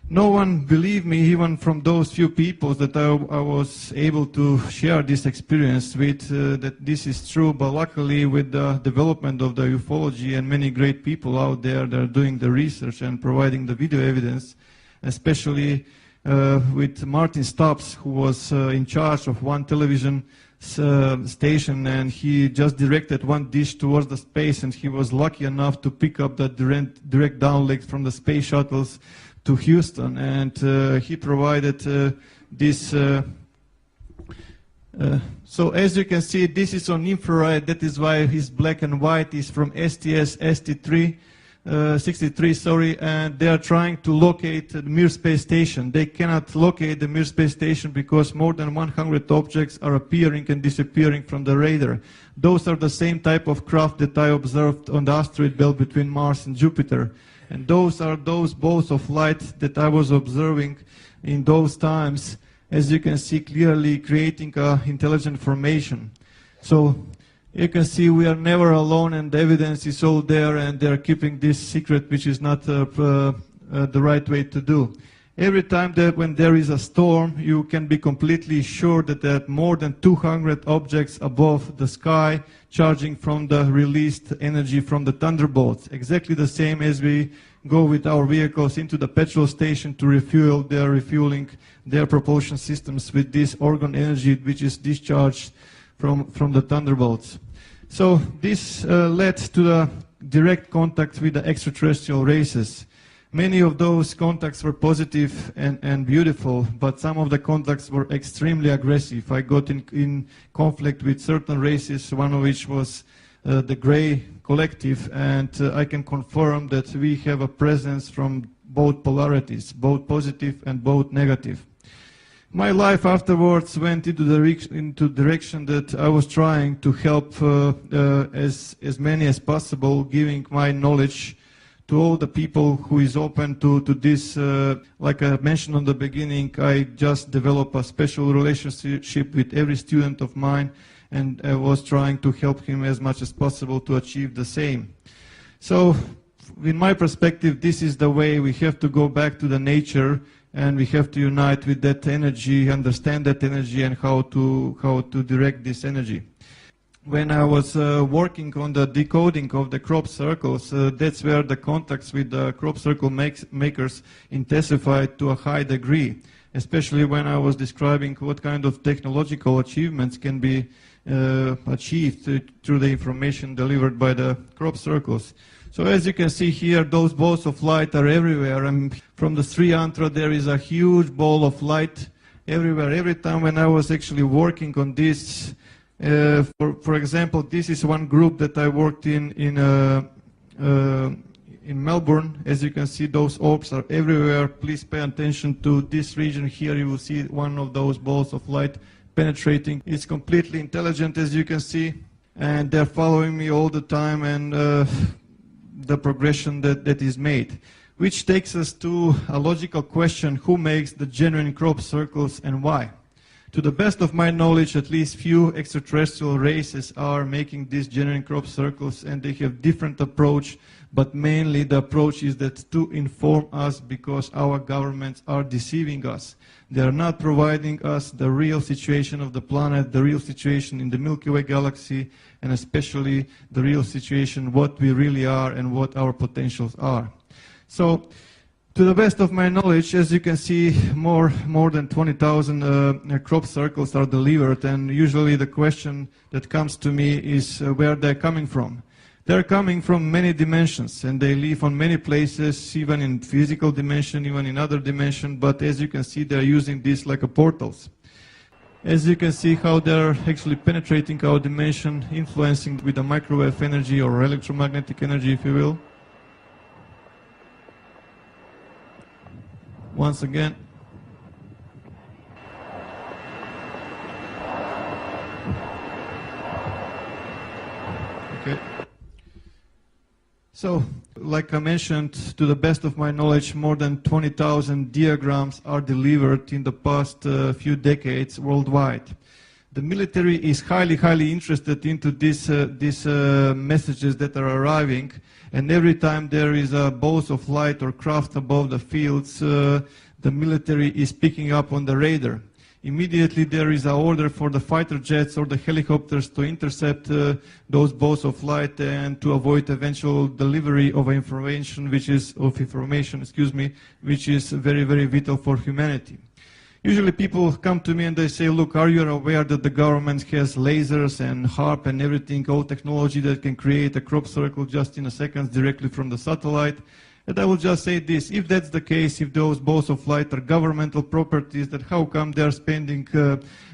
No one believed me, even from those few people that I was able to share this experience with, that this is true. But luckily, with the development of the ufology and many great people out there that are doing the research and providing the video evidence, especially with Martin Stubbs, who was in charge of one television station, and he just directed one dish towards the space, and he was lucky enough to pick up the direct downlink from the space shuttles to Houston, and he provided this. So as you can see, this is on infrared. That is why his black and white is from STS-63, and they are trying to locate the Mir space station. They cannot locate the Mir space station because more than 100 objects are appearing and disappearing from the radar. Those are the same type of craft that I observed on the asteroid belt between Mars and Jupiter. And those are those balls of light that I was observing in those times, as you can see clearly, creating intelligent formation. So you can see we are never alone, and the evidence is all there, and they're keeping this secret, which is not the right way to do. Every time that when there is a storm, you can be completely sure that there are more than 200 objects above the sky charging from the released energy from the thunderbolts. Exactly the same as we go with our vehicles into the petrol station to refuel. They are refueling their propulsion systems with this orgone energy which is discharged from the thunderbolts. So this led to the direct contact with the extraterrestrial races. Many of those contacts were positive and beautiful, but some of the contacts were extremely aggressive. I got in conflict with certain races, one of which was the Gray Collective, and I can confirm that we have a presence from both polarities, both positive and both negative. My life afterwards went into the direction that I was trying to help as many as possible, giving my knowledge to all the people who is open to this. Like I mentioned on the beginning, I just developed a special relationship with every student of mine, and I was trying to help him as much as possible to achieve the same. So, in my perspective, this is the way. We have to go back to the nature, and we have to unite with that energy, understand that energy, and how to direct this energy. When I was working on the decoding of the crop circles, that's where the contacts with the crop circle makers intensified to a high degree, especially when I was describing what kind of technological achievements can be achieved through the information delivered by the crop circles. So as you can see here, those balls of light are everywhere, and from the Sri Yantra there is a huge ball of light everywhere. Every time when I was actually working on this, for example, this is one group that I worked in Melbourne. As you can see, those orbs are everywhere. Please pay attention to this region here. You will see one of those balls of light penetrating. It's completely intelligent, as you can see, and they're following me all the time, and the progression that is made. Which takes us to a logical question: who makes the genuine crop circles and why? To the best of my knowledge, at least few extraterrestrial races are making these genuine crop circles, and they have different approach, but mainly the approach is that to inform us, because our governments are deceiving us. They are not providing us the real situation of the planet, the real situation in the Milky Way galaxy, and especially the real situation, what we really are and what our potentials are. So, to the best of my knowledge, as you can see, more than 20,000 crop circles are delivered, and usually the question that comes to me is where they're coming from. They're coming from many dimensions, and they live on many places, even in physical dimension, even in other dimension, but as you can see, they're using this like a portals. As you can see how they're actually penetrating our dimension, influencing with the microwave energy or electromagnetic energy, if you will. Once again. Okay. So, like I mentioned, to the best of my knowledge, more than 20,000 diagrams are delivered in the past few decades worldwide. The military is highly interested into these messages that are arriving, and every time there is a bolts of light or craft above the fields, the military is picking up on the radar. Immediately there is an order for the fighter jets or the helicopters to intercept those bolts of light and to avoid eventual delivery of information, which is very, very vital for humanity. Usually people come to me and they say, look, are you aware that the government has lasers and HARP and everything, all technology that can create a crop circle just in a second directly from the satellite? And I will just say this, if that's the case, if those bolts of light are governmental properties, then how come they are spending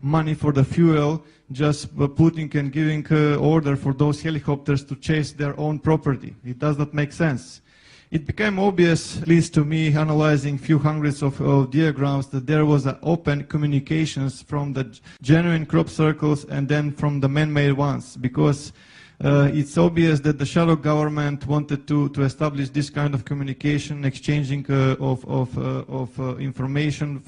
money for the fuel, just putting and giving order for those helicopters to chase their own property? It does not make sense. It became obvious, at least to me, analyzing few hundreds of diagrams, that there was an open communications from the genuine crop circles and then from the man-made ones, because it's obvious that the shadow government wanted to establish this kind of communication, exchanging of information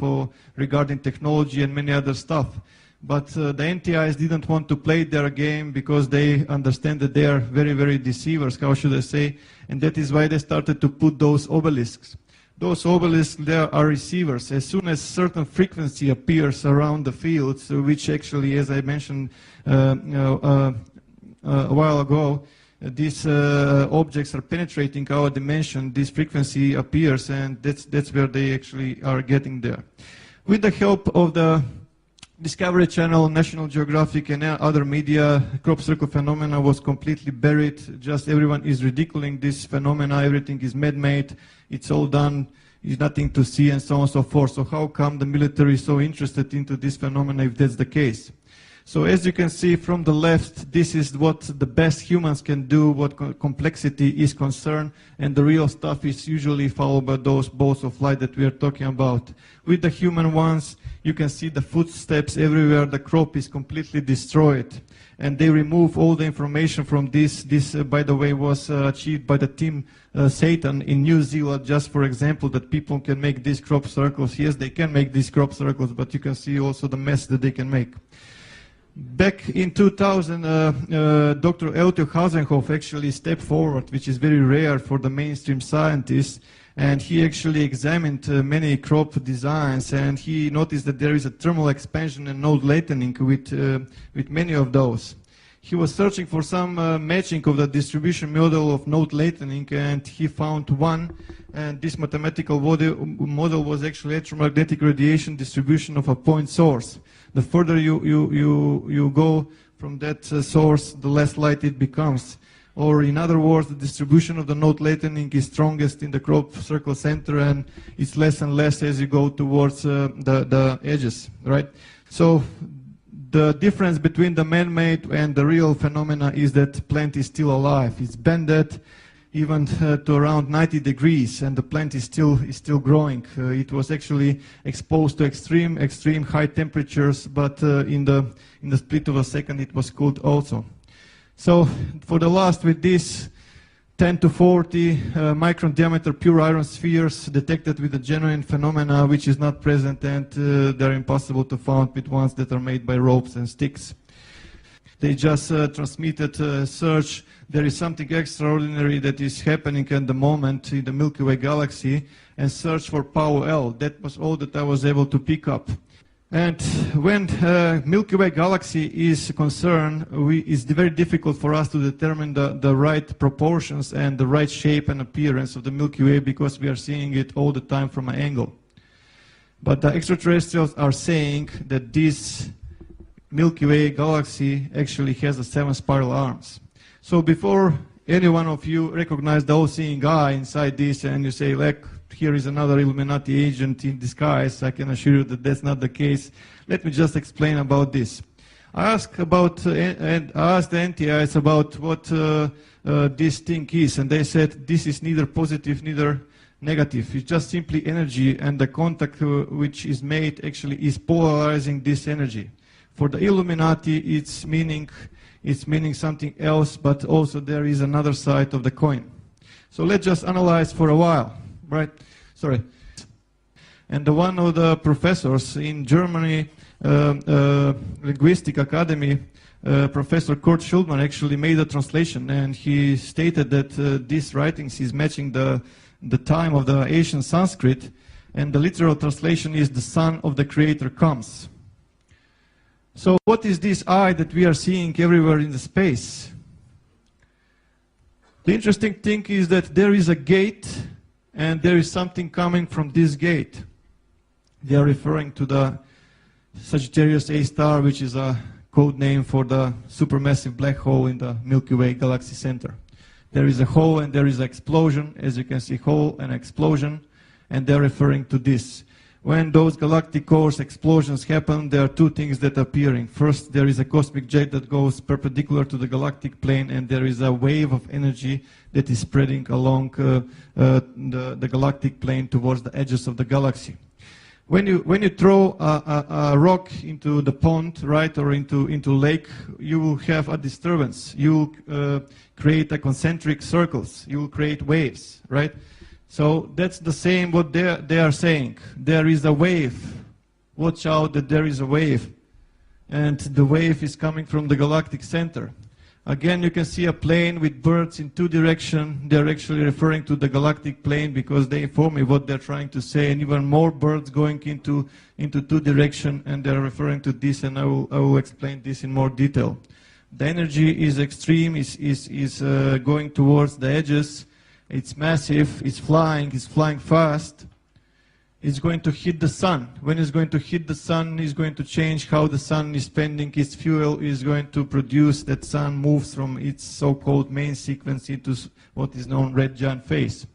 regarding technology and many other stuff. But the NTIs didn't want to play their game because they understand that they are very, very deceivers, how should I say, and that is why they started to put those obelisks. Those obelisks, there are receivers. As soon as certain frequency appears around the fields, which actually, as I mentioned a while ago, these objects are penetrating our dimension, this frequency appears, and that's where they actually are getting there. With the help of the Discovery Channel, National Geographic, and other media, crop circle phenomena was completely buried. Just everyone is ridiculing this phenomena. Everything is man-made. It's all done. It's nothing to see, and so on and so forth. So how come the military is so interested into this phenomena if that's the case? So as you can see from the left, this is what the best humans can do, what complexity is concerned, and the real stuff is usually followed by those bolts of light that we are talking about. With the human ones, you can see the footsteps everywhere. The crop is completely destroyed, and they remove all the information from this. This, by the way, was achieved by the team Satan in New Zealand, just for example, that people can make these crop circles. Yes, they can make these crop circles, but you can see also the mess that they can make. Back in 2000, Dr. Eltio Hasenhoff actually stepped forward, which is very rare for the mainstream scientists, and he actually examined many crop designs, and he noticed that there is a thermal expansion and node lengthening with many of those. He was searching for some matching of the distribution model of node lengthening, and he found one, and this mathematical model was actually electromagnetic radiation distribution of a point source. The further you go from that source, the less light it becomes. Or in other words, the distribution of the node lengthening is strongest in the crop circle center, and it's less and less as you go towards the edges, right? So the difference between the man-made and the real phenomena is that plant is still alive. It's bended even to around 90 degrees, and the plant is still growing. It was actually exposed to extreme high temperatures, but in the split of a second it was cooled also. So for the last, with this 10 to 40 micron diameter pure iron spheres detected with the genuine phenomena, which is not present, and they're impossible to find with ones that are made by ropes and sticks. They just transmitted search. There is something extraordinary that is happening at the moment in the Milky Way galaxy, and search for Pau L. That was all that I was able to pick up. And when Milky Way galaxy is concerned, it's very difficult for us to determine the right proportions and the right shape and appearance of the Milky Way, because we are seeing it all the time from an angle. But the extraterrestrials are saying that this Milky Way galaxy actually has 7 spiral arms. So before any one of you recognize the all-seeing eye inside this and you say, like, here is another Illuminati agent in disguise, I can assure you that that's not the case. Let me just explain about this. I asked the NTIs about what this thing is, and they said this is neither positive, neither negative. It's just simply energy, and the contact which is made actually is polarizing this energy. For the Illuminati, it's meaning something else, but also there is another side of the coin. So let's just analyze for a while, right? Sorry. And one of the professors in Germany, Linguistic Academy, Professor Kurt Schulman actually made a translation, and he stated that these writings is matching the time of the ancient Sanskrit, and the literal translation is "the Son of the Creator comes." So what is this eye that we are seeing everywhere in the space? The interesting thing is that there is a gate, and there is something coming from this gate. They are referring to the Sagittarius A star, which is a code name for the supermassive black hole in the Milky Way galaxy center. There is a hole and there is an explosion. As you can see, hole and explosion, and they're referring to this. When those galactic cores explosions happen, there are two things that are appearing. First, there is a cosmic jet that goes perpendicular to the galactic plane, and there is a wave of energy that is spreading along the galactic plane towards the edges of the galaxy. When you throw a rock into the pond, right, or into lake, you will have a disturbance. You will create a concentric circles. You will create waves, right? So that's the same what they are saying. There is a wave. Watch out that there is a wave. And the wave is coming from the galactic center. Again, you can see a plane with birds in two directions. They're actually referring to the galactic plane because they inform me what they're trying to say, and even more birds going into two directions, and they're referring to this, and I will explain this in more detail. The energy is extreme, is going towards the edges. It's massive, it's flying fast. It's going to hit the sun. When it's going to hit the sun, it's going to change how the sun is spending its fuel. Is going to produce that sun moves from its so-called main sequence into what is known red giant phase.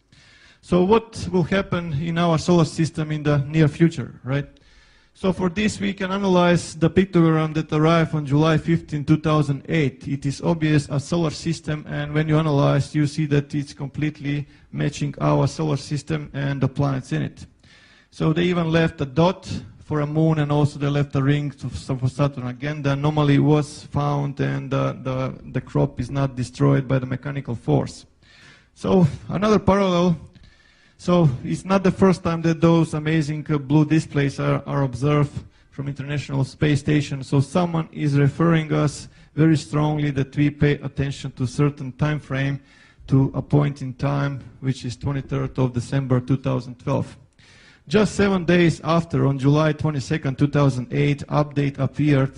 So what will happen in our solar system in the near future, right? So for this, we can analyze the pictogram that arrived on July 15, 2008. It is obvious a solar system, and when you analyze, you see that it's completely matching our solar system and the planets in it. So they even left a dot for a moon, and also they left a ring for Saturn. Again, the anomaly was found, and the crop is not destroyed by the mechanical force. So another parallel. So it's not the first time that those amazing blue displays are observed from International Space Station. So someone is referring us very strongly that we pay attention to a certain time frame, to a point in time, which is 23rd of December 2012. Just 7 days after, on July 22nd, 2008, update appeared,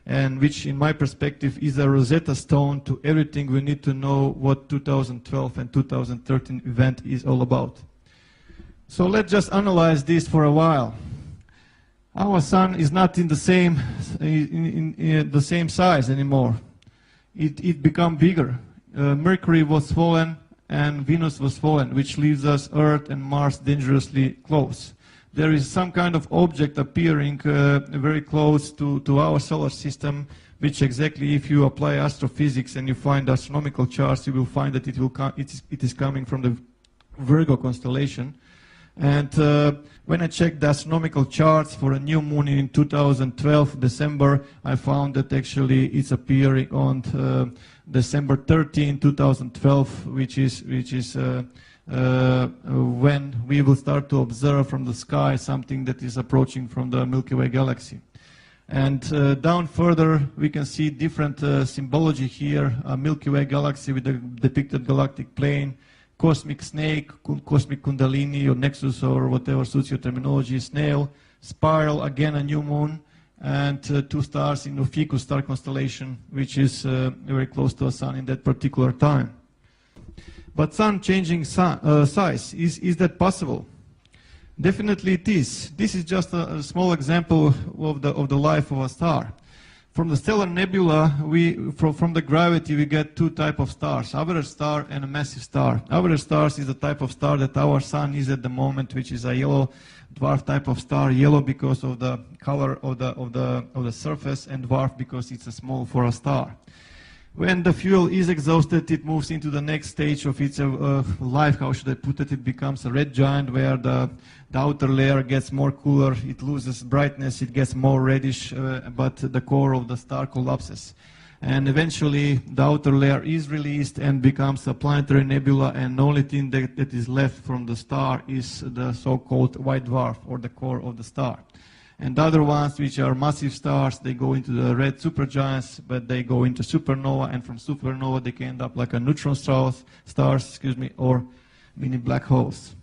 and which, in my perspective, is a Rosetta Stone to everything we need to know what 2012 and 2013 event is all about. So let's just analyze this for a while. Our sun is not in the same the same size anymore. It become bigger. Mercury was fallen, and Venus was fallen, which leaves us Earth and Mars dangerously close. There is some kind of object appearing very close to our solar system, which exactly, if you apply astrophysics and you find astronomical charts, you will find that it is coming from the Virgo constellation. And when I checked the astronomical charts for a new moon in 2012, December, I found that actually it's appearing on December 13, 2012, which is when we will start to observe from the sky something that is approaching from the Milky Way galaxy. And down further, we can see different symbology here, a Milky Way galaxy with the depicted galactic plane, cosmic snake, cosmic kundalini or nexus or whatever suits your terminology, snail, spiral, again a new moon, and two stars in Ophiuchus star constellation, which is very close to the sun in that particular time. But sun changing size, is that possible? Definitely it is. This is just a small example of the life of a star. From the stellar nebula, from the gravity, we get two types of stars, average star and a massive star. Average stars is the type of star that our sun is at the moment, which is a yellow dwarf type of star. Yellow because of the color of the surface, and dwarf because it's a small for a star. When the fuel is exhausted, it moves into the next stage of its life. How should I put it? It becomes a red giant, where the outer layer gets more cooler, it loses brightness, it gets more reddish, but the core of the star collapses. And eventually the outer layer is released and becomes a planetary nebula, and the only thing that is left from the star is the so-called white dwarf, or the core of the star. And the other ones, which are massive stars, they go into the red supergiants, but they go into supernova, and from supernova they can end up like a neutron stars, or mini black holes.